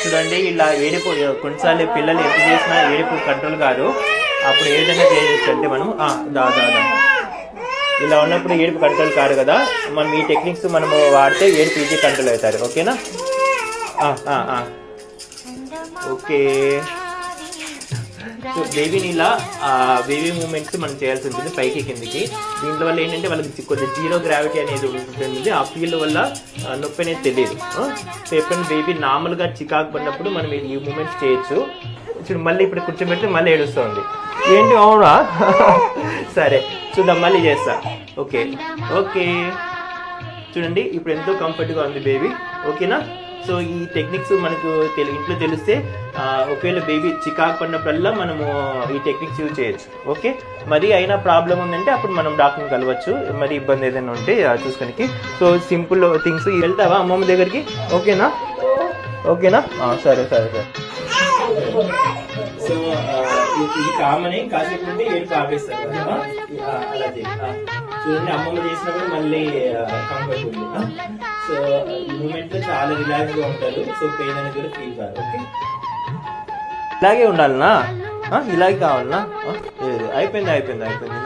చూడండి ఇలా ఏడుపు కొన్నిసార్లు పిల్లలు ఎప్పుడు చేసినా ఏడుపు కంట్రోల్ కాదు. అప్పుడు ఏ విధంగా చేయొచ్చు అంటే మనం ఇలా ఉన్నప్పుడు ఏడుపు కంట్రోల్ కాదు కదా, మనం ఈ టెక్నిక్స్ మనము వాడితే ఏడుపు ఈజీ కంట్రోల్ అవుతారు. ఓకేనా? ఓకే. సో బేబీని ఇలా బేబీ మూమెంట్స్ మనం చేయాల్సి ఉంటుంది పైకి కిందికి. దీంట్లో వల్ల ఏంటంటే వాళ్ళకి కొంచెం జీరో గ్రావిటీ అనేది ఉంటుంది. ఆ ఫీల్ వల్ల నొప్పి అనేది తెలియదు. సో ఎప్పుడైనా బేబీ నార్మల్గా చికాకు పడినప్పుడు మనం ఈ మూమెంట్స్ చేయొచ్చు. చూడు మళ్ళీ ఇప్పుడు కూర్చోబెట్టి మళ్ళీ ఏడుస్తుంది. ఏంటి అవునా? సరే చూద్దాం, మళ్ళీ చేస్తా. ఓకే ఓకే చూడండి ఇప్పుడు ఎంతో కంఫర్ట్గా ఉంది బేబీ. ఓకేనా? సో ఈ టెక్నిక్స్ మనకు ఇంట్లో తెలిస్తే ఒకవేళ బేబీ చికాకు పడినప్పుడల్లా మనము ఈ టెక్నిక్స్ యూజ్ చేయొచ్చు. ఓకే, మరి అయినా ప్రాబ్లం ఉందంటే అప్పుడు మనం డాక్టర్ని కలవచ్చు. మరి ఇబ్బంది ఏదైనా ఉంటే చూసుకోనికి. So simple things. వెళ్తావా అమ్మమ్మ దగ్గరికి? ఓకేనా? ఓకేనా? సరే సరే సరే. సో ఇది కామనే, కాసేపు ఉంటే ఏడుపు ఆపేస్తారు. అలా చూడండి, అమ్మమ్మ చేసినప్పుడు మళ్ళీ కంఫర్ట్ ఉంది. సో ఈ మూమెంట్ లో చాలా రిలాక్స్ గా ఉంటారు. సో పెయిన్ అనేది కూడా ఫీల్ కాదు. ఓకే, ఇలాగే ఉండాలనా? ఇలాగే కావాలనా? అయిపోయింది అయిపోయింది అయిపోయింది.